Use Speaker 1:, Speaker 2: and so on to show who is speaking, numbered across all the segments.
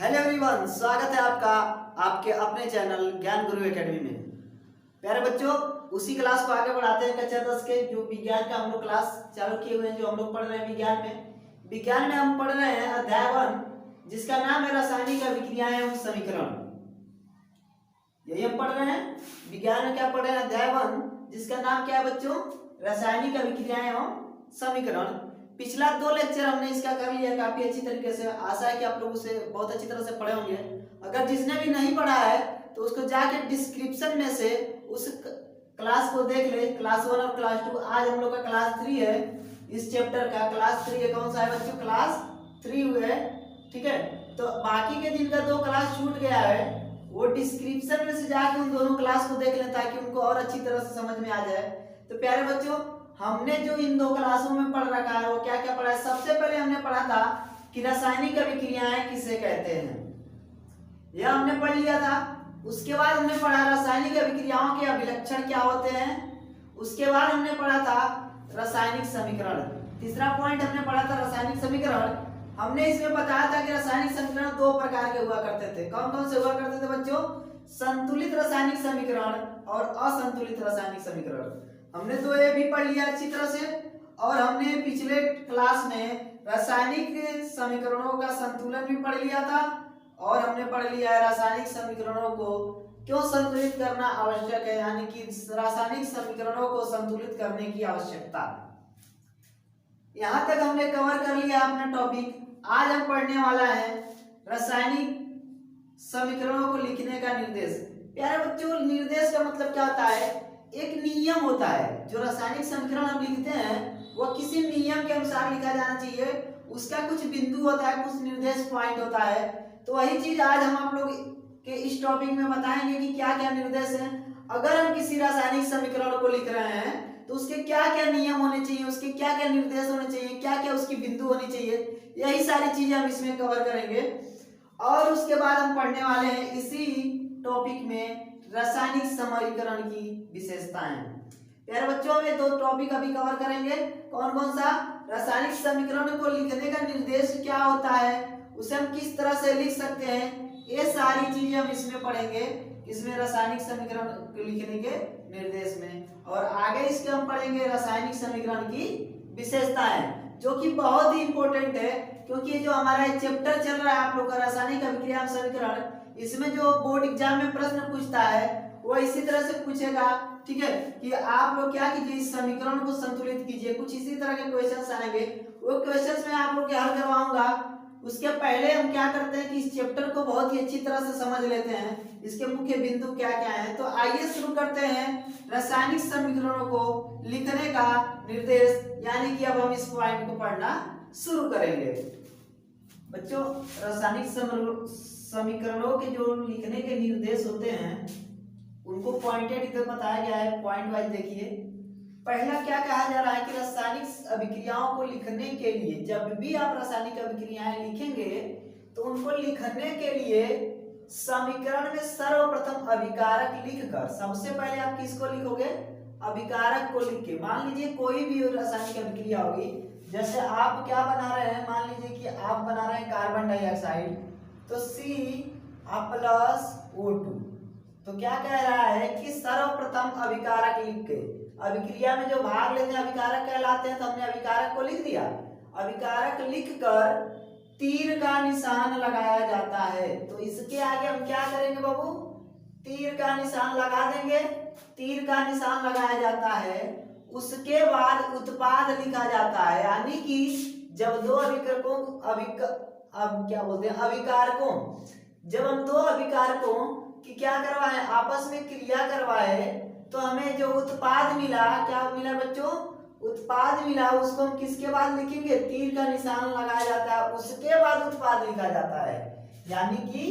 Speaker 1: Hello everyone, स्वागत है आपका आपके अपने चैनल ज्ञान गुरु एकेडमी में। प्यारे बच्चों, उसी क्लास को आगे बढ़ाते हैं कक्षा 10 के जो विज्ञान का हम लोग क्लास चालू किए हुए हैं, जो हम लोग पढ़ रहे हैं विज्ञान में हम पढ़ रहे हैं अध्याय 1, जिसका नाम है रासायनिक अभिक्रियाएं एवं समीकरण। यही हम पढ़ रहे हैं विज्ञान में। क्या पढ़ रहे हैं? अध्याय 1, जिसका नाम क्या है बच्चों? रासायनिक अभिक्रियाएं एवं समीकरण। पिछला 2 लेक्चर हमने इसका कर लिया काफी अच्छी तरीके से। आशा है कि आप लोग उसे बहुत अच्छी तरह से पढ़े होंगे। अगर जिसने भी नहीं पढ़ा है तो उसको जाके डिस्क्रिप्शन में से उस क्लास को देख ले, क्लास 1 और क्लास 2। आज हम लोग का क्लास 3 है, इस चैप्टर का क्लास 3 है। कौन सा है बच्चों? क्लास 3 हुए, ठीक है। तो बाकी के जिनका 2 क्लास छूट गया है वो डिस्क्रिप्शन में से जाके उन दोनों क्लास को देख लें, ताकि उनको और अच्छी तरह से समझ में आ जाए। तो प्यारे बच्चों, हमने जो इन 2 क्लासों में पढ़ रखा है वो क्या क्या पढ़ा है? सबसे पहले हमने पढ़ा था कि रासायनिक अभिक्रियाएं किसे कहते हैं, यह हमने पढ़ लिया था। उसके बाद हमने पढ़ा रासायनिक अभिक्रियाओं के अभिलक्षण क्या होते हैं। उसके बाद हमने पढ़ा था रासायनिक समीकरण। तीसरा पॉइंट हमने पढ़ा था रासायनिक समीकरण। हमने इसमें बताया था कि रासायनिक समीकरण 2 प्रकार के हुआ करते थे। कौन कौन से हुआ करते थे बच्चों? संतुलित रासायनिक समीकरण और असंतुलित रासायनिक समीकरण। हमने तो ये भी पढ़ लिया अच्छी तरह से। और हमने पिछले क्लास में रासायनिक समीकरणों का संतुलन भी पढ़ लिया था, और हमने पढ़ लिया है रासायनिक समीकरणों को क्यों संतुलित करना आवश्यक है, यानी कि रासायनिक समीकरणों को संतुलित करने की आवश्यकता। यहां तक हमने कवर कर लिया अपना टॉपिक। आज हम पढ़ने वाला है रासायनिक समीकरणों को लिखने का निर्देश। प्यारे बच्चों, निर्देश का मतलब क्या होता है? एक नियम होता है। जो रासायनिक समीकरण हम लिखते हैं वो किसी नियम के अनुसार लिखा जाना चाहिए। उसका कुछ बिंदु होता है, कुछ निर्देश पॉइंट होता है। तो वही चीज आज हम आप लोग के इस टॉपिक में बताएंगे कि क्या क्या निर्देश हैं। अगर हम किसी रासायनिक समीकरण को लिख रहे हैं तो उसके क्या क्या नियम होने चाहिए, उसके क्या क्या निर्देश होने चाहिए, क्या क्या उसकी बिंदु होनी चाहिए, यही सारी चीजें हम इसमें कवर करेंगे। और उसके बाद हम पढ़ने वाले हैं इसी टॉपिक में रासायनिक समीकरण की विशेषताएं। प्यारे बच्चों, हम ये 2 टॉपिक अभी कवर करेंगे। कौन कौन सा? रासायनिक समीकरण को लिखने का निर्देश क्या होता है, उसे हम किस तरह से लिख सकते हैं, ये सारी चीजें हम इसमें पढ़ेंगे। इसमें रासायनिक समीकरण को लिखने के निर्देश में। और आगे इसके हम पढ़ेंगे रासायनिक समीकरण की विशेषताएं, जो कि बहुत ही इंपॉर्टेंट है। क्योंकि जो हमारा चैप्टर चल रहा है आप लोग का रासायनिक अभिक्रिया समीकरण, इसमें जो बोर्ड एग्जाम में प्रश्न पूछता है वो इसी तरह से पूछेगा, ठीक है, कि आप लोग क्या कीजिए, इस समीकरण को संतुलित कीजिए। कुछ इसी तरह के क्वेश्चंस आएंगे। वो क्वेश्चंस में आप लोग के हल करवाऊंगा। उसके पहले हम क्या करते हैं कि इस चैप्टर को बहुत ही अच्छी तरह से समझ लेते हैं, इसके मुख्य बिंदु क्या क्या हैं। तो आइए शुरू करते हैं रासायनिक समीकरणों को लिखने का निर्देश, यानी कि अब हम इस पॉइंट को पढ़ना शुरू करेंगे। बच्चों, रासायनिक समीकरणों के जो लिखने के निर्देश होते हैं उनको पॉइंटेड इधर बताया गया है, पॉइंट वाइज देखिए। पहला क्या कहा जा रहा है कि रासायनिक अभिक्रियाओं को लिखने के लिए, जब भी आप रासायनिक अभिक्रियाएं लिखेंगे तो उनको लिखने के लिए समीकरण में सर्वप्रथम अभिकारक लिखकर, सबसे पहले आप किसको लिखोगे? अभिकारक को लिख के। मान लीजिए कोई भी रासायनिक अभिक्रिया होगी, जैसे आप क्या बना रहे हैं, मान लीजिए कि आप बना रहे हैं कार्बन डाइऑक्साइड, तो CH+O2। तो क्या कह रहा है कि सर्वप्रथम अभिकारक लिख के, अभिक्रिया में जो भाग लेते हैं अभिकारक कहलाते हैं, तो हमने अभिकारक को लिख दिया। अभिकारक लिखकर तीर का निशान लगाया जाता है। तो इसके आगे हम क्या करेंगे बाबू? तीर का निशान लगा देंगे। तीर का निशान लगाया जाता है। उसके बाद उत्पाद लिखा जाता है, यानी कि जब 2 अभिकारकों, जब हम 2 अभिकारकों कि क्या करवाए, आपस में क्रिया करवाए, तो हमें जो उत्पाद मिला, क्या मिला बच्चों? उत्पाद मिला। उसको हम किसके बाद लिखेंगे? तीर का निशान लगाया जाता है, उसके बाद उत्पाद लिखा जाता है। यानी कि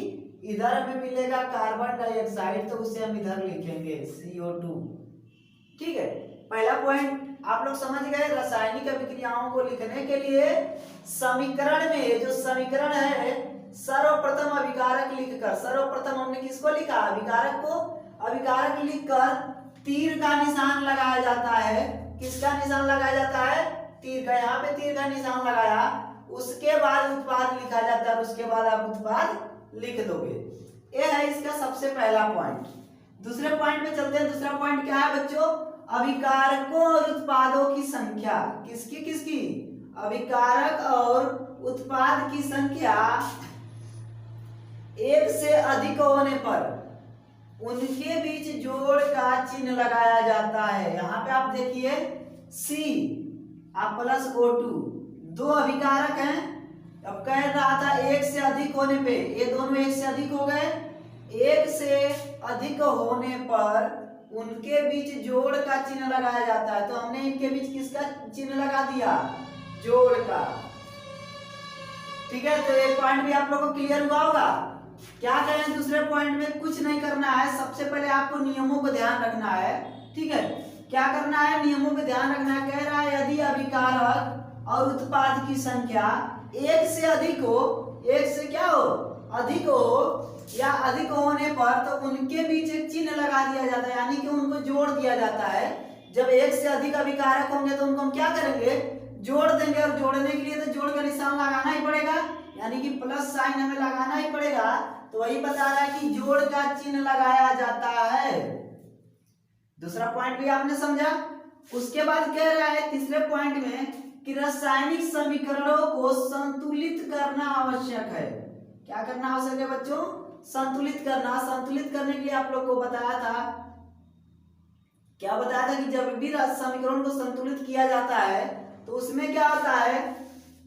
Speaker 1: इधर हमें मिलेगा कार्बन डाइऑक्साइड, तो उसे हम इधर लिखेंगे CO2। ठीक है, पहला पॉइंट आप लोग समझ गए। रासायनिक अभिक्रियाओं को लिखने के लिए समीकरण में, जो समीकरण है, सर्वप्रथम अभिकारक लिखकर, सर्वप्रथम हमने किसको लिखा? अभिकारक को। अभिकारक लिखकर तीर का निशान लगाया जाता है। किसका निशान लगाया जाता है? तीर का। यहाँ पे तीर का निशान लगाया, उसके बाद उत्पाद लिखा जाता है, उसके बाद आप उत्पाद लिख दोगे। ये है इसका सबसे पहला पॉइंट। दूसरे पॉइंट पे चलते हैं। दूसरा पॉइंट क्या है बच्चों? अभिकारकों और उत्पादों की संख्या। किसकी किसकी? अभिकारक और उत्पाद की संख्या एक से अधिक होने पर उनके बीच जोड़ का चिन्ह लगाया जाता है। यहाँ पे आप देखिए C आप प्लस O2 दो अभिकारक हैं। अब कह रहा था एक से अधिक होने पे, ये दोनों एक से अधिक हो गए। एक से अधिक होने पर उनके बीच जोड़ का चिन्ह लगाया जाता है। तो हमने इनके बीच किसका चिन्ह लगा दिया? जोड़ का। ठीक है, तो एक पॉइंट भी आप लोगों को क्लियर हुआ होगा। क्या कहें दूसरे पॉइंट में? कुछ नहीं करना है, सबसे पहले आपको नियमों को ध्यान रखना है। ठीक है, क्या करना है? नियमों को ध्यान रखना है। कह रहा है यदि अभिकारक और उत्पाद की संख्या एक से अधिक हो, एक से क्या हो? अधिक हो या अधिक होने पर तो उनके बीच एक चिन्ह लगा दिया जाता है, यानी कि उनको जोड़ दिया जाता है। जब एक से अधिक अभिकारक होंगे तो उनको हम क्या करेंगे? जोड़ देंगे। और जोड़ने के लिए तो जोड़ का निशान लगाना ही पड़ेगा, यानी कि प्लस साइन हमें लगाना ही पड़ेगा। तो वही बता रहा है कि जोड़ का चिन्ह लगाया जाता है। दूसरा पॉइंट भी आपने समझा। उसके बाद कह रहा है तीसरे पॉइंट में कि रासायनिक समीकरणों को संतुलित करना आवश्यक है। क्या करना आवश्यक है बच्चों? संतुलित करना। संतुलित करने के लिए आप लोग को बताया था, क्या बताया था कि जब भी समीकरण को संतुलित किया जाता है तो उसमें क्या होता है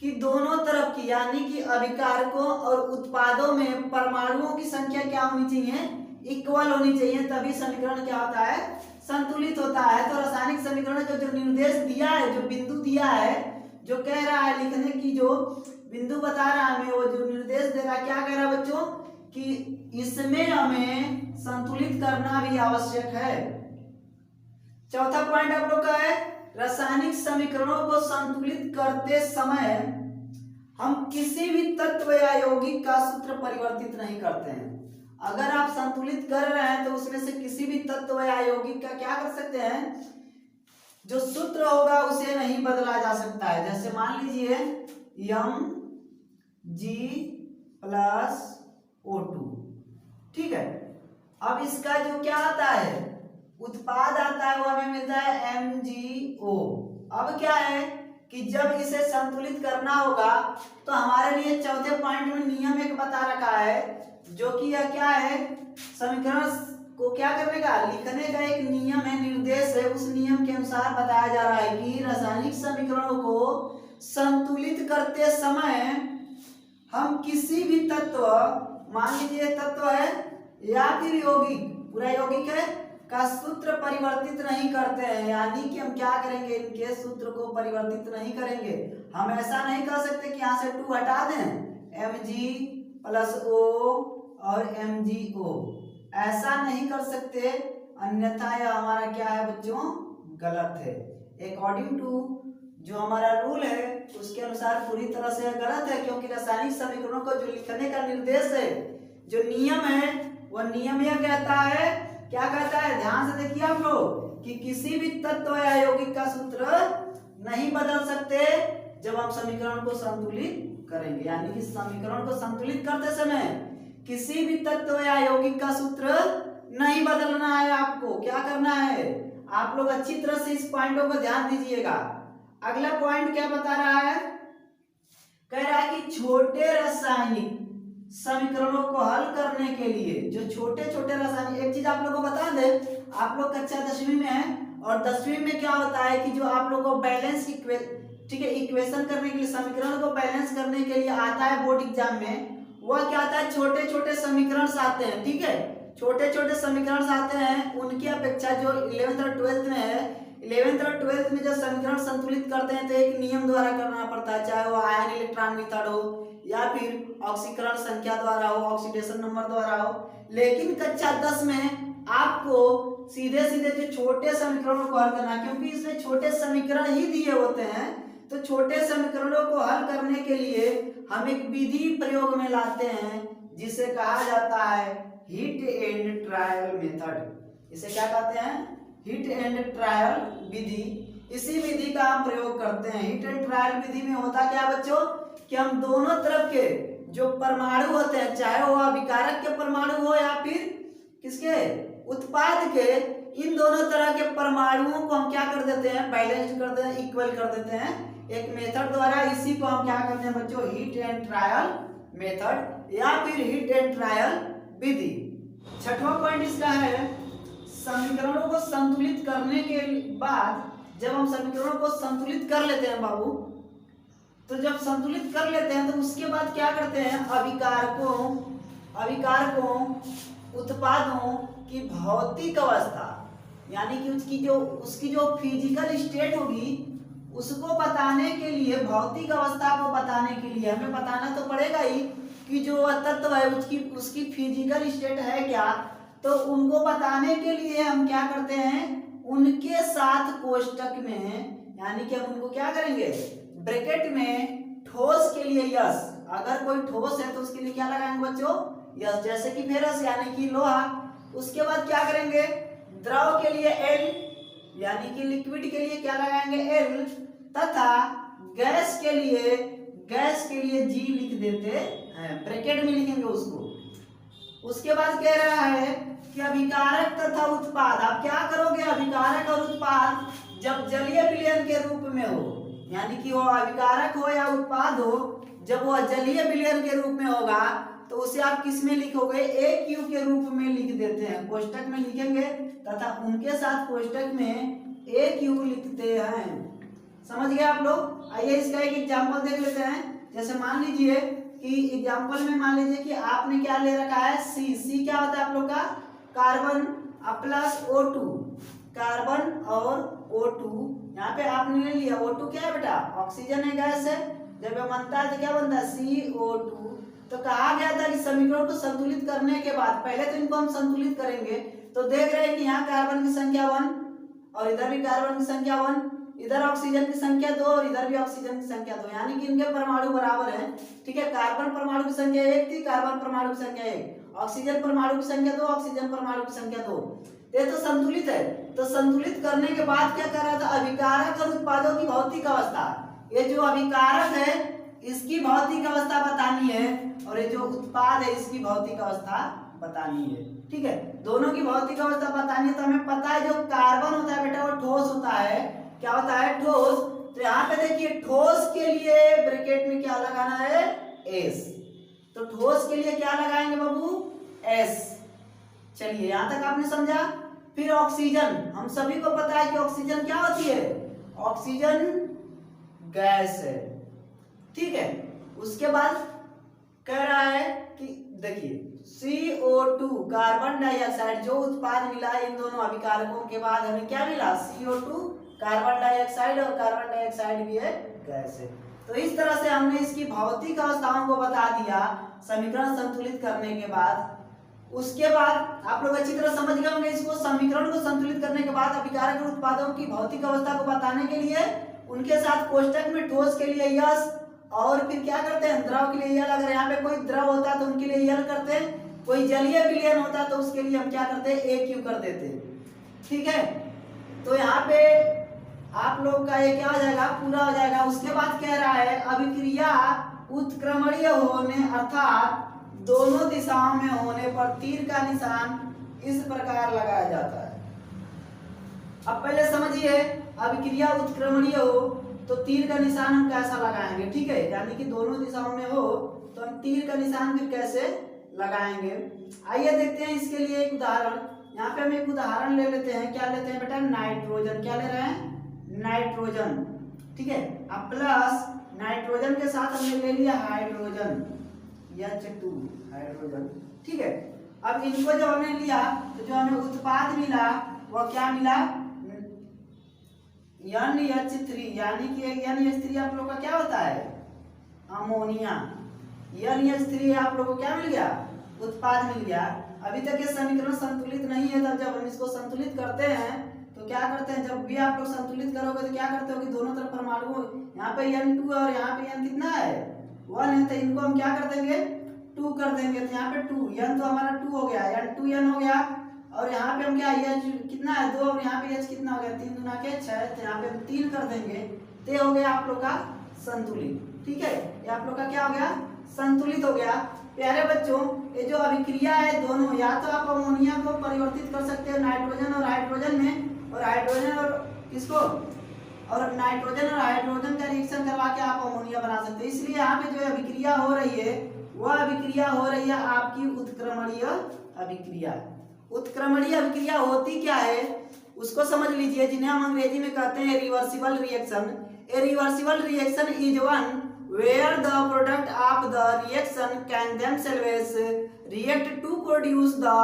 Speaker 1: कि दोनों तरफ की, यानी कि अभिकारकों और उत्पादों में परमाणुओं की संख्या क्या होनी चाहिए? इक्वल होनी चाहिए, तभी समीकरण क्या होता है? संतुलित होता है। तो रासायनिक समीकरण का जो निर्देश दिया है, जो बिंदु दिया है, जो कह रहा है लिखने की, जो बिंदु बता रहा है हमें, वो जो निर्देश दे रहा है, क्या कह रहा है बच्चों? कि इसमें हमें संतुलित करना भी आवश्यक है। चौथा पॉइंट आप लोग का है रासायनिक समीकरणों को संतुलित करते समय हम किसी भी तत्व या यौगिक का सूत्र परिवर्तित नहीं करते हैं। अगर आप संतुलित कर रहे हैं तो उसमें से किसी भी तत्व या यौगिक का क्या कर सकते हैं? जो सूत्र होगा उसे नहीं बदला जा सकता है। जैसे मान लीजिए Mg+O2, ठीक है। अब इसका जो क्या आता है? उत्पाद आता है, वो हमें मिलता है MgO। अब क्या है कि जब इसे संतुलित करना होगा तो हमारे लिए चौथे पॉइंट में नियम एक बता रखा है, जो कि यह क्या है? समीकरण को क्या करने का? लिखने का एक नियम है, निर्देश है। उस नियम के अनुसार बताया जा रहा है कि रासायनिक समीकरणों को संतुलित करते समय हम किसी भी तत्व, मान लीजिए तत्व है या फिर यौगिक, पूरा यौगिक है, का सूत्र परिवर्तित नहीं करते हैं। यानी कि हम क्या करेंगे? इनके सूत्र को परिवर्तित नहीं करेंगे। हम ऐसा नहीं कर सकते कि यहाँ से 2 हटा दें, Mg+O और MgO, ऐसा नहीं कर सकते, अन्यथा यह हमारा क्या है बच्चों? गलत है। अकॉर्डिंग टू जो हमारा रूल है उसके अनुसार पूरी तरह से गलत है, क्योंकि रासायनिक समीकरणों को जो लिखने का निर्देश है, जो नियम है, वह नियम यह कहता है, क्या कहता है? ध्यान से देखिए आप लोग, कि किसी भी तत्व या यौगिक का सूत्र नहीं बदल सकते जब हम समीकरण को संतुलित करेंगे। यानी कि समीकरण को संतुलित करते समय किसी भी तत्व या यौगिक का सूत्र नहीं बदलना है। आपको क्या करना है? आप लोग अच्छी तरह से इस पॉइंटों को ध्यान दीजिएगा। अगला पॉइंट क्या बता रहा है? कह रहा है कि छोटे रासायनिक समीकरणों को हल करने के लिए, जो छोटे छोटे रासायनिक, एक चीज आप लोगों को बता दे, आप लोग कक्षा 10वीं में है, और 10वीं में क्या होता है कि जो आप लोगों को बैलेंस ठीक है, इक्वेशन करने के लिए, समीकरण को बैलेंस करने के लिए आता है बोर्ड एग्जाम में, वह क्या आता है? छोटे छोटे समीकरण आते हैं। ठीक है, छोटे छोटे समीकरण आते हैं। उनकी अपेक्षा जो 11th और 12th में है, 11th और 12th में जो समीकरण संतुलित करते हैं तो एक नियम द्वारा करना पड़ता है, चाहे वो आयन इलेक्ट्रॉन मेथड हो या फिर ऑक्सीकरण संख्या द्वारा हो, ऑक्सीडेशन नंबर द्वारा हो। लेकिन कक्षा 10 में आपको सीधे सीधे जो छोटे समीकरणों को हल करना, क्योंकि इसमें छोटे समीकरण ही दिए होते हैं, तो छोटे समीकरणों को हल करने के लिए हम एक विधि प्रयोग में लाते हैं जिसे कहा जाता है हिट एंड ट्रायल मेथड। इसे क्या कहते हैं? हिट एंड ट्रायल विधि। इसी विधि का हम प्रयोग करते हैं। हिट एंड ट्रायल विधि में होता क्या बच्चों? कि हम दोनों तरफ के जो परमाणु होते हैं, चाहे वो अभिकारक के परमाणु हो या फिर किसके उत्पाद के, इन दोनों तरह के परमाणुओं को हम क्या कर देते हैं, बैलेंस कर देते हैं, इक्वल कर देते हैं एक मेथड द्वारा। इसी को हम क्या करते हैं बच्चों, हीट एंड ट्रायल मेथड या फिर हीट एंड ट्रायल विधि। छठवां पॉइंट इसका है, समीकरणों को संतुलित करने के बाद, जब हम समीकरणों को संतुलित कर लेते हैं बाबू, तो जब संतुलित कर लेते हैं तो उसके बाद क्या करते हैं, अभिकारकों उत्पादों की भौतिक अवस्था, यानी कि उसकी जो फिजिकल स्टेट होगी उसको बताने के लिए, भौतिक अवस्था को बताने के लिए हमें बताना तो पड़ेगा ही कि जो तत्व है उसकी फिजिकल स्टेट है क्या। तो उनको बताने के लिए हम क्या करते हैं, उनके साथ कोष्टक में, यानी कि हम उनको क्या करेंगे, ब्रैकेट में ठोस के लिए यस, अगर कोई ठोस है तो उसके लिए क्या लगाएंगे बच्चों, यस, जैसे कि फेरस यानी कि लोहा। उसके बाद क्या करेंगे, द्रव के लिए एल, यानी कि लिक्विड के लिए क्या लगाएंगे, एल, तथा गैस के लिए जी लिख देते हैं, ब्रैकेट में लिखेंगे उसको। उसके बाद कह रहा है कि अभिकारक तथा उत्पाद, आप क्या करोगे, अभिकारक और उत्पाद जब जलीय विलयन के रूप में हो, यानी कि वो अभिकारक हो या उत्पाद हो, जब वह जलीय विलयन के रूप में होगा तो उसे आप किस में लिखोगे, ए क्यू के रूप में लिख देते हैं, कोष्टक में लिखेंगे तथा उनके साथ कोष्टक में ए क्यू लिखते हैं। समझ गए आप लोग। आइए इसका एक एग्जांपल देख लेते हैं। जैसे मान लीजिए कि एग्जांपल में मान लीजिए कि आपने क्या ले रखा है, सी क्या होता है आप लोग का, कार्बन प्लस O2, कार्बन और O2, यहाँ पे आपने ले लिया। O2 क्या है बेटा, ऑक्सीजन है, गैस है। जब ये बनता है तो क्या बनता है, CO2। तो कहा गया था कि समीकरण को संतुलित करने के बाद, पहले तो इनको हम संतुलित करेंगे, तो देख रहे हैं कि यहाँ कार्बन की संख्या 1 और इधर भी कार्बन की संख्या 1, इधर ऑक्सीजन की संख्या 2 और इधर भी ऑक्सीजन की संख्या 2, यानी कि इनके परमाणु बराबर हैं। ठीक है, कार्बन परमाणु की संख्या 1 थी, कार्बन परमाणु की संख्या 1, ऑक्सीजन परमाणु की संख्या 2, ऑक्सीजन परमाणु की संख्या 2। ये तो संतुलित है। तो संतुलित करने के बाद क्या कर रहा था, अभिकारक और उत्पादों की भौतिक अवस्था, ये जो अभिकारक है इसकी भौतिक अवस्था बतानी है और ये जो उत्पाद है इसकी भौतिक अवस्था बतानी है। ठीक है, दोनों की भौतिक अवस्था बतानी है। तो हमें पता है जो कार्बन होता है बेटा वो ठोस होता है, क्या होता है, ठोस। तो यहाँ पे देखिए ठोस के लिए ब्रैकेट में क्या लगाना है, एस। तो ठोस के लिए क्या लगाएंगे बाबू, एस। चलिए यहां तक आपने समझा। फिर ऑक्सीजन, हम सभी को पता है कि ऑक्सीजन क्या होती है, ऑक्सीजन गैस है। ठीक है, उसके बाद कह रहा है कि देखिए CO2 कार्बन डाइऑक्साइड, जो उत्पाद मिला इन दोनों अभिकारकों के बाद हमें क्या मिला, CO2 कार्बन डाइऑक्साइड, और कार्बन डाइऑक्साइड भी है, गैस है। तो इस तरह से हमने इसकी भौतिक अवस्थाओं को बता दिया समीकरण संतुलित करने के बाद। उसके बाद आप लोग अच्छी तरह समझ गए होंगे इसको। समीकरण को संतुलित करने के बाद अभिकारक और उत्पादों की भौतिक अवस्था को बताने के लिए उनके साथ कोष्टक में ठोस के लिए यस, और फिर क्या करते हैं, द्रव के लिए यल। अगर यहाँ पे कोई द्रव होता है तो उनके लिए यल करते हैं, कोई जलीय विलयन होता है तो उसके लिए हम क्या करते हैं, ए क्यू कर देते हैं। ठीक है, तो यहाँ पे आप लोग का ये क्या हो जाएगा, पूरा हो जाएगा। उसके बाद कह रहा है अभिक्रिया उत्क्रमणीय होने अर्थात दोनों दिशाओं में होने पर तीर का निशान इस प्रकार लगाया जाता है। अब पहले समझिए, अभिक्रिया उत्क्रमणीय हो तो तीर का निशान हम कैसा लगाएंगे। ठीक है, यानी कि दोनों दिशाओं में हो तो हम तीर का निशान फिर कैसे लगाएंगे। आइए देखते हैं इसके लिए एक उदाहरण। यहाँ पे हम एक उदाहरण ले लेते हैं। क्या लेते हैं बेटा, नाइट्रोजन। क्या ले रहे हैं, नाइट्रोजन। ठीक है, अब प्लस नाइट्रोजन के साथ हमने ले लिया हाइड्रोजन, H2 हाइड्रोजन। ठीक है, अब इनको जो हमने लिया तो जो हमें उत्पाद मिला वो क्या मिला, NH3, यानी कि NH3 आप लोग का क्या होता है, अमोनिया। NH3 आप लोग को क्या मिल गया, उत्पाद मिल गया। अभी तक ये समीकरण संतुलित नहीं है, तब जब हम इसको संतुलित करते हैं तो क्या करते हैं, जब भी आप लोग संतुलित करोगे तो क्या करते हो कि दोनों तरफ परमाणु, यहाँ पे N2 और यहाँ पे N कितना है, 1 है, तो इनको हम क्या कर देंगे, 2 कर देंगे। तो यहाँ पे 2, N तो हमारा 2 हो गया, N2N हो गया। और यहाँ पे हम क्या, H कितना है 2, और यहाँ पे H कितना हो गया, 3 दूना के 6, तो यहाँ पे हम 3 कर देंगे। तो हो गया आप लोग का संतुलित। ठीक है, ये आप लोग का क्या हो गया, संतुलित हो गया। प्यारे बच्चों, ये जो अभिक्रिया है दोनों, या तो आप अमोनिया को परिवर्तित कर सकते हैं नाइट्रोजन और हाइड्रोजन में, और हाइड्रोजन और किसको, और नाइट्रोजन और हाइड्रोजन का रिएक्शन करवा के आप अमोनिया बना सकते हैं। इसलिए यहाँ पे जो अभिक्रिया हो रही है वह अभिक्रिया हो रही है आपकी उत्क्रमणीय अभिक्रिया। उत्क्रमणीय अभिक्रिया होती क्या है उसको समझ लीजिए, जिन्हें हम अंग्रेजी में कहते हैं reversible reaction. A reversible reaction is one where the product of the reaction can themselves react to produce the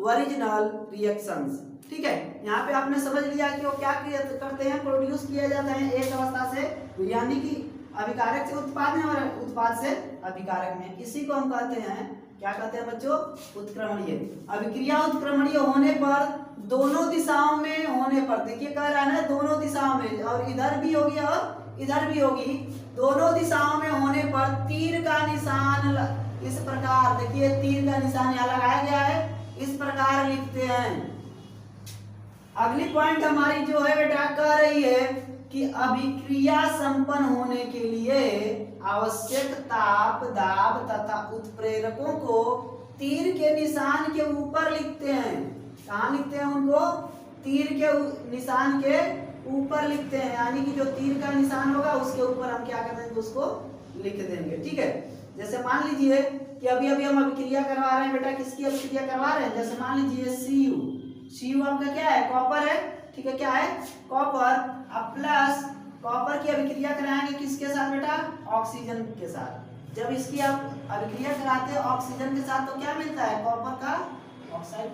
Speaker 1: original reactions। ठीक है, यहाँ पे आपने समझ लिया कि वो क्या करते हैं, प्रोड्यूस किया जाता है एक अवस्था से, यानी कि अभिकारक से उत्पाद में और उत्पाद से अभिकारक में। इसी को हम कहते हैं, क्या कहते हैं बच्चों, उत्क्रमणीय अभिक्रिया। उत्क्रमणीय होने पर दोनों दिशाओं में होने पर, देखिए कह रहा है ना दोनों दिशाओं में, और इधर भी होगी और इधर भी होगी, दोनों दिशाओं में होने पर तीर का निशान इस प्रकार, देखिए तीर का निशान यहाँ लगाया गया है, इस प्रकार लिखते हैं। अगली पॉइंट हमारी जो है बेटा कह रही है कि अभिक्रिया संपन्न होने के लिए आवश्यक ताप, दाब तथा उत्प्रेरकों को तीर के निशान के ऊपर लिखते हैं। कहाँ लिखते हैं उनको, तीर के निशान के ऊपर लिखते हैं, यानी कि जो तीर का निशान होगा उसके ऊपर हम क्या कर देंगे, उसको लिख देंगे। ठीक है, जैसे मान लीजिए कि अभी अभी हम अभिक्रिया करवा रहे हैं बेटा, किसकी अभिक्रिया करवा रहे हैं, जैसे मान लीजिए Cu आपका क्या है, कॉपर है। ठीक है, क्या है, कॉपर। अब प्लस कॉपर की अभिक्रिया कराएंगे किसके साथ बेटा, ऑक्सीजन के साथ। जब इसकी आप अभिक्रिया कराते हैं ऑक्सीजन के साथ तो क्या मिलता है, कॉपर का ऑक्साइड।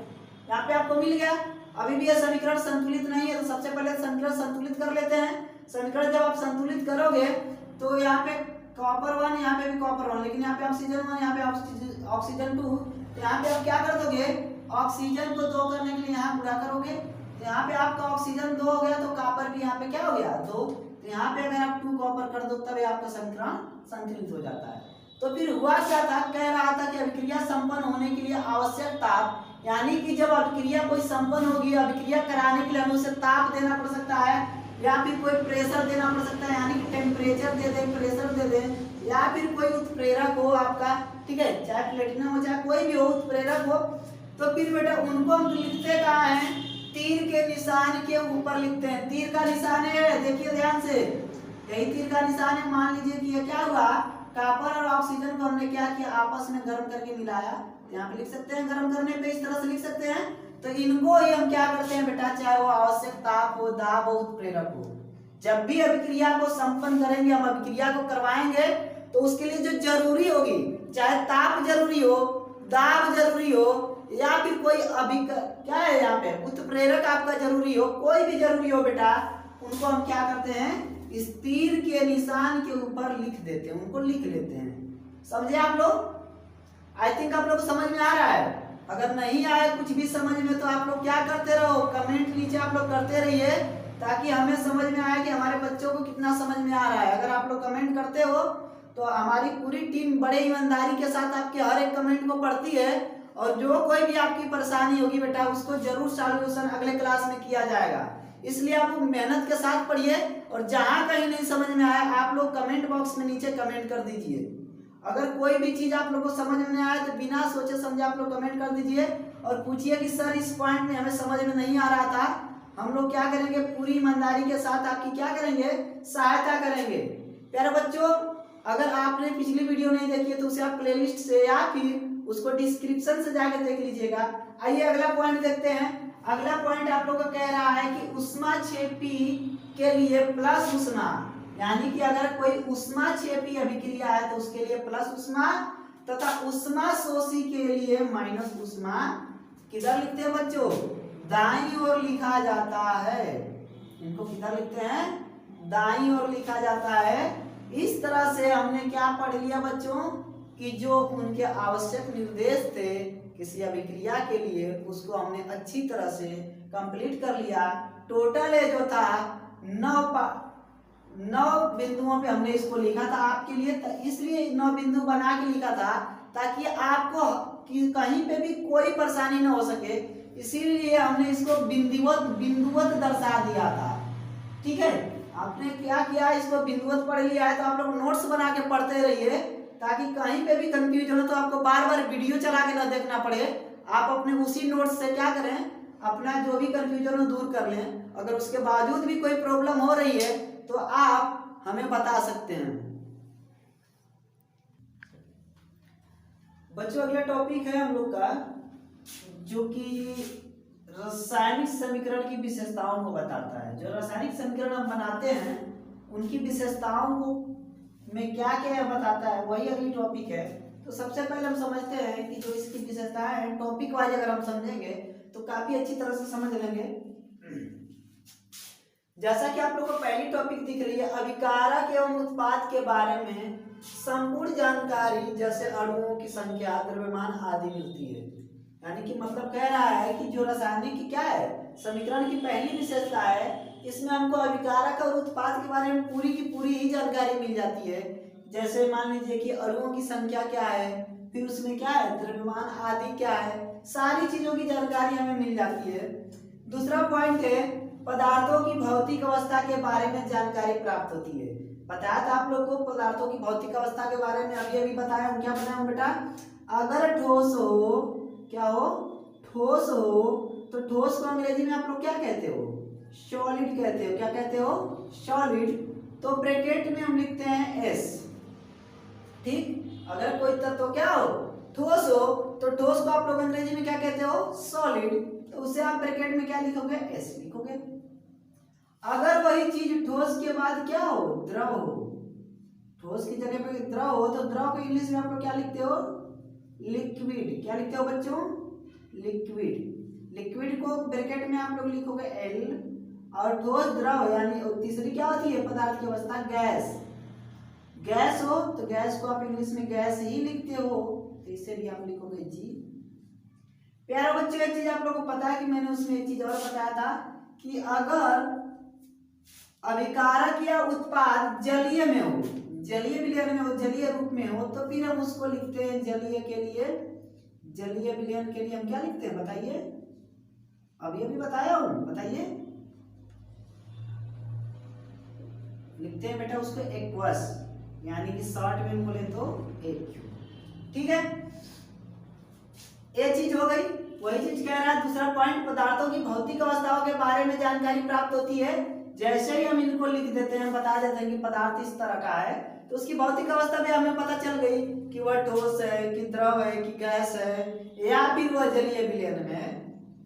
Speaker 1: यहाँ पे आपको मिल गया। अभी भी यह समीकरण संतुलित नहीं है, तो सबसे पहले समीकरण संतुलित कर लेते हैं। समीकरण जब आप संतुलित करोगे तो यहाँ पे कॉपर 1, यहाँ पे भी कॉपर 1, लेकिन यहाँ पे ऑक्सीजन 1, यहाँ पे ऑक्सीजन 2। यहाँ पे आप क्या कर दोगे, ऑक्सीजन को 2 करने के लिए यहाँ गुणा करोगे, तो यहाँ पे आपका ऑक्सीजन 2 हो गया, तो कॉपर भी यहाँ पे क्या हो गया, 2। तो यहाँ पे अगर आप 2 कॉपर कर दो तब आपका समीकरण संतुलित हो जाता है। तो फिर हुआ क्या था, कह रहा था कि अभिक्रिया संपन्न होने के लिए आवश्यक ताप, यानी कि जब अभिक्रिया कोई संपन्न होगी, अभिक्रिया कराने के लिए हमें उसे ताप देना पड़ सकता है, या फिर कोई प्रेशर देना पड़ सकता है, यानी कि टेम्परेचर दे दे, प्रेशर दे दे, या फिर कोई उत्प्रेरक हो आपका। ठीक है, चाहे प्लेटिनम हो चाहे कोई भी हो उत्प्रेरक हो, तो फिर बेटा उनको हम लिखते कहाँ हैं, तीर के निशान के ऊपर लिखते हैं। तीर का निशान है, देखिए ध्यान से, यही तीर का निशान है। मान लीजिए कि ये क्या हुआ, कॉपर और ऑक्सीजन को हमने क्या किया, आपस में गर्म करके मिलाया। यहाँ पे लिख सकते हैं, गर्म करने पे इस तरह से लिख सकते हैं। तो इनको ही हम क्या करते हैं बेटा, चाहे वो आवश्यक ताप हो, दाब हो, उत्प्रेरक हो, जब भी अभिक्रिया को संपन्न करेंगे, हम अभिक्रिया को करवाएंगे, तो उसके लिए जो जरूरी होगी, चाहे ताप जरूरी हो, दाब जरूरी हो, या फिर कोई क्या है यहाँ पे उत्प्रेरक आपका जरूरी हो, कोई भी जरूरी हो बेटा, उनको हम क्या करते हैं, इस तीर के निशान के ऊपर लिख देते हैं, उनको लिख लेते हैं। समझे आप लोग? आई थिंक आप लोग समझ में आ रहा है। अगर नहीं आए कुछ भी समझ में, तो आप लोग क्या करते रहो, कमेंट नीचे आप लोग करते रहिए, ताकि हमें समझ में आए कि हमारे बच्चों को कितना समझ में आ रहा है। अगर आप लोग कमेंट करते हो तो हमारी पूरी टीम बड़े ईमानदारी के साथ आपके हर एक कमेंट को पढ़ती है, और जो कोई भी आपकी परेशानी होगी बेटा, उसको जरूर सॉल्यूशन अगले क्लास में किया जाएगा। इसलिए आप मेहनत के साथ पढ़िए, और जहां कहीं नहीं समझ में आया आप लोग कमेंट बॉक्स में नीचे कमेंट कर दीजिए। अगर कोई भी चीज आप लोगों को समझ में नहीं आया तो बिना सोचे समझे आप लोग कमेंट कर दीजिए, और पूछिए कि सर इस पॉइंट में हमें समझ में नहीं आ रहा था। हम लोग क्या करेंगे, पूरी ईमानदारी के साथ आपकी क्या करेंगे, सहायता करेंगे। प्यारे बच्चों, अगर आपने पिछली वीडियो नहीं देखी है तो उसे आप प्लेलिस्ट से या फिर उसको डिस्क्रिप्शन से जाकर देख लीजिएगा। आइए अगला पॉइंट देखते हैं। अगला पॉइंट आप लोग को कह रहा है कि ऊष्माक्षेपी के लिए प्लस ऊष्मा, यानी कि अगर कोई ऊष्माक्षेपी अभिक्रिया है तो उसके लिए प्लस ऊष्मा, तथा ऊष्मा शोषी के लिए माइनस ऊष्मा। किधर लिखते हैं बच्चों, दाईं ओर लिखा जाता है। इनको किधर लिखते हैं, दाईं ओर लिखा जाता है। इस तरह से हमने क्या पढ़ लिया बच्चों, कि जो उनके आवश्यक निर्देश थे किसी अभिक्रिया के लिए, उसको हमने अच्छी तरह से कंप्लीट कर लिया। टोटल जो था 9 बिंदुओं पे हमने इसको लिखा था आपके लिए, इसलिए 9 बिंदु बना के लिखा था ताकि आपको कहीं पे भी कोई परेशानी न हो सके, इसीलिए हमने इसको बिंदुवत दर्शा दिया था। ठीक है, आपने क्या किया, इसको बिंदुवत पढ़ लिया है तो आप लोग नोट्स बना के पढ़ते रहिए, ताकि कहीं पे भी कंफ्यूजन हो तो आपको बार बार वीडियो चला के ना देखना पड़े। आप अपने उसी नोट्स से क्या करें, अपना जो भी कंफ्यूजन हो दूर कर लें। अगर उसके बावजूद भी कोई प्रॉब्लम हो रही है तो आप हमें बता सकते हैं। बच्चों अगला टॉपिक है हम लोग का जो कि रासायनिक समीकरण की विशेषताओं को बताता है। जो रासायनिक समीकरण हम बनाते हैं उनकी विशेषताओं को में क्या क्या बताता है, वही अगली टॉपिक है। तो सबसे पहले हम समझते हैं कि जो इसकी विशेषताएं हैं टॉपिक वाइज अगर हम समझेंगे तो काफी अच्छी तरह से समझ लेंगे। जैसा कि आप लोगों को पहली टॉपिक दिख रही है, अभिकारक एवं उत्पाद के बारे में संपूर्ण जानकारी जैसे अणुओं की संख्या, द्रव्यमान आदि मिलती है। यानी कि मतलब कह रहा है कि जो रासायनिक क्या है समीकरण की पहली विशेषता है, इसमें हमको अभिकारक और उत्पाद के बारे में पूरी की पूरी ही जानकारी मिल जाती है। जैसे मान लीजिए कि अणुओं की संख्या क्या है, फिर उसमें क्या है द्रव्यमान आदि क्या है, सारी चीजों की जानकारी हमें मिल जाती है। दूसरा पॉइंट है पदार्थों की भौतिक अवस्था के बारे में जानकारी प्राप्त होती है। बताया था आप लोग को पदार्थों की भौतिक अवस्था के बारे में, अभी अभी बताया। हम क्या बताया बेटा, अगर ठोस हो, क्या हो ठोस हो, तो ठोस को अंग्रेजी में आप लोग क्या कहते हो, सॉलिड कहते हो। क्या कहते हो, सॉलिड। तो ब्रैकेट में हम लिखते हैं एस, ठीक। अगर कोई तत्व क्या हो ठोस हो तो ठोस को आप लोग अंग्रेजी में क्या कहते हो, सॉलिड। तो उसे आप ब्रैकेट में क्या लिखोगे, एस लिखोगे। अगर वही चीज ठोस के बाद क्या हो, द्रव हो, ठोस की जगह पे द्रव हो तो द्रव को इंग्लिश में आप लोग क्या लिखते हो, लिक्विड। क्या लिखते हो बच्चों, लिक्विड। लिक्विड को ब्रैकेट में आप लोग लिखोगे एल। और ठोस द्रव यानी तीसरी क्या होती है पदार्थ की अवस्था, गैस। गैस हो तो गैस को आप इंग्लिश में गैस ही लिखते हो, तो इसे भी आप लिखोगे जी। प्यारे बच्चों एक चीज आप लोगों को पता है कि मैंने उसमें एक चीज और बताया था कि अगर अभिकारक या उत्पाद जलीय में हो, जलीय विलयन में हो, जलीय रूप में हो, तो फिर हम उसको लिखते हैं जलीय के लिए, जलीय विलयन के लिए हम क्या लिखते हैं बताइए, अभी अभी बताया हूं, बताइए। लिखते हैं बेटा उसको एक्वस, यानी कि शॉर्ट में बोले तो एक्यू, ठीक है। ये चीज हो गई। वही चीज कह रहा है दूसरा पॉइंट, पदार्थों की भौतिक अवस्थाओं के बारे में जानकारी प्राप्त होती है। जैसे ही हम इनको लिख देते हैं, बता देते हैं कि पदार्थ इस तरह का है, तो उसकी भौतिक अवस्था भी हमें पता चल गई कि वह ठोस है कि द्रव है कि गैस है या फिर वह जलीय विलयन में है।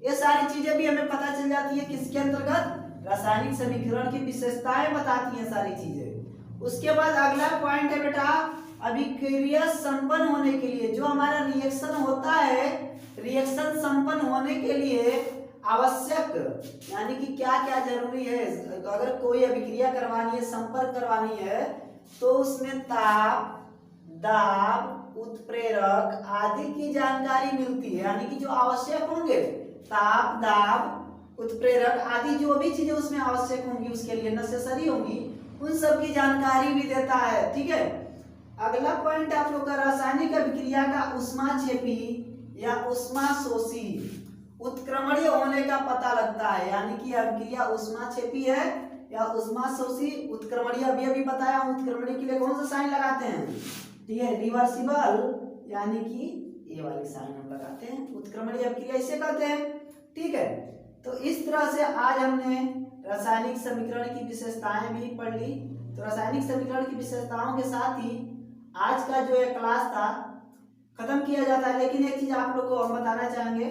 Speaker 1: ये सारी चीजें भी हमें पता चल जाती है किसके अंतर्गत, रासायनिक समीकरण की विशेषताएं बताती हैं सारी चीजें। उसके बाद अगला पॉइंट है बेटा, अभिक्रिया संपन्न होने के लिए जो हमारा रिएक्शन होता है, रिएक्शन संपन्न होने के लिए आवश्यक यानी कि क्या क्या जरूरी है। अगर कोई अभिक्रिया करवानी है, संपर्क करवानी है, तो उसमें ताप, दाब, उत्प्रेरक आदि की जानकारी मिलती है। यानी कि जो आवश्यक होंगे, ताप, दाब, उत्प्रेरक आदि जो भी चीजें उसमें आवश्यक होंगी, उसके लिए नेसेसरी होंगी, उन सब की जानकारी भी देता है, ठीक है। अगला पॉइंट आप लोग का, रासायनिक अभिक्रिया का ऊष्माक्षेपी या ऊष्माशोषी उत्क्रमणीय होने का पता लगता है। यानी कि अभिक्रिया ऊष्माक्षेपी है या ऊष्माशोषी उत्क्रमणीय, अभी अभी बताया। उत्क्रमणीय के लिए कौन सा साइन लगाते हैं, ठीक है, रिवर्सिबल, यानी कि ये वाली साइन हम लगाते हैं। उत्क्रमणीय अभिक्रिया इसे कहते हैं, ठीक है। तो इस तरह से आज हमने रासायनिक समीकरण की विशेषताएं भी पढ़ ली। तो रासायनिक समीकरण की विशेषताओं के साथ ही आज का जो ये क्लास था खत्म किया जाता है। लेकिन एक चीज आप लोग को हम बताना चाहेंगे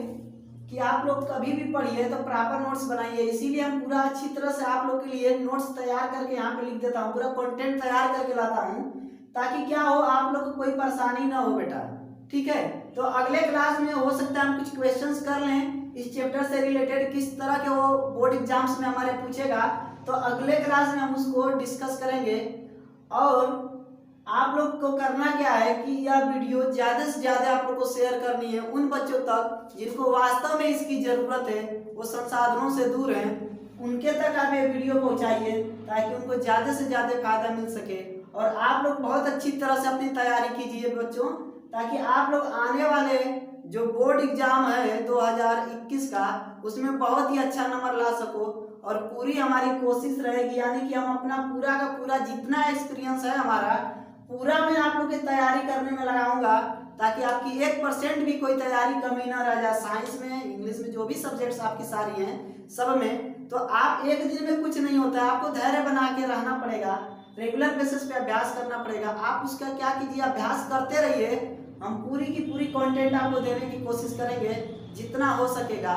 Speaker 1: कि आप लोग कभी भी पढ़िए तो प्रॉपर नोट्स बनाइए। इसीलिए हम पूरा अच्छी तरह से आप लोग के लिए नोट्स तैयार करके यहाँ पे लिख देता हूँ, पूरा कंटेंट तैयार करके लाता हूँ, ताकि क्या हो, आप लोग को कोई परेशानी ना हो बेटा, ठीक है। तो अगले क्लास में हो सकता है हम कुछ क्वेश्चंस कर लें इस चैप्टर से रिलेटेड, किस तरह के वो बोर्ड एग्जाम्स में हमारे पूछेगा, तो अगले क्लास में हम उसको डिस्कस करेंगे। और आप लोग को करना क्या है कि यह वीडियो ज्यादा से ज्यादा आप लोग को शेयर करनी है उन बच्चों तक जिनको वास्तव में इसकी जरूरत है, वो संसाधनों से दूर हैं, उनके तक आप ये वीडियो पहुंचाइए ताकि उनको ज्यादा से ज्यादा फायदा मिल सके। और आप लोग बहुत अच्छी तरह से अपनी तैयारी कीजिए बच्चों, ताकि आप लोग आने वाले जो बोर्ड एग्जाम है 2021 का, उसमें बहुत ही अच्छा नंबर ला सको। और पूरी हमारी कोशिश रहेगी, यानी कि हम अपना पूरा का पूरा जितना एक्सपीरियंस है हमारा पूरा मैं आप लोग की तैयारी करने में लगाऊंगा ताकि आपकी 1% भी कोई तैयारी कमी ना रह जाए। साइंस में, इंग्लिश में, जो भी सब्जेक्ट्स आपकी सारी हैं सब में, तो आप एक दिन में कुछ नहीं होता है, आपको धैर्य बना के रहना पड़ेगा, रेगुलर बेसिस पे अभ्यास करना पड़ेगा। आप उसका क्या कीजिए, अभ्यास करते रहिए। हम पूरी की पूरी कंटेंट आपको देने की कोशिश करेंगे जितना हो सकेगा।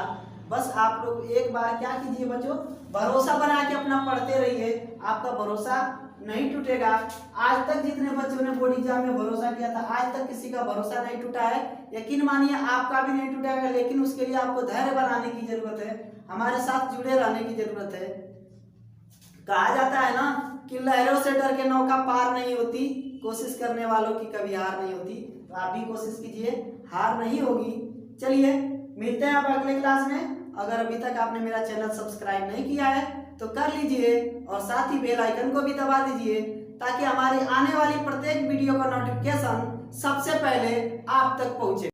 Speaker 1: बस आप लोग एक बार क्या कीजिए बच्चों, भरोसा बना के अपना पढ़ते रहिए, आपका भरोसा नहीं टूटेगा। आज तक जितने बच्चों ने बोर्ड एग्जाम में भरोसा किया था, आज तक किसी का भरोसा नहीं टूटा है। यकीन मानिए आपका भी नहीं टूटेगा, लेकिन उसके लिए आपको धैर्य बनाने की जरूरत है, हमारे साथ जुड़े रहने की जरूरत है। कहा जाता है ना कि लहरों से डर के नौका पार नहीं होती, कोशिश करने वालों की कभी हार नहीं होती। तो आप भी कोशिश कीजिए, हार नहीं होगी। चलिए मिलते हैं आप अगले क्लास में। अगर अभी तक आपने मेरा चैनल सब्सक्राइब नहीं किया है तो कर लीजिए और साथ ही बेल आइकन को भी दबा दीजिए ताकि हमारी आने वाली प्रत्येक वीडियो का नोटिफिकेशन सबसे पहले आप तक पहुंचे।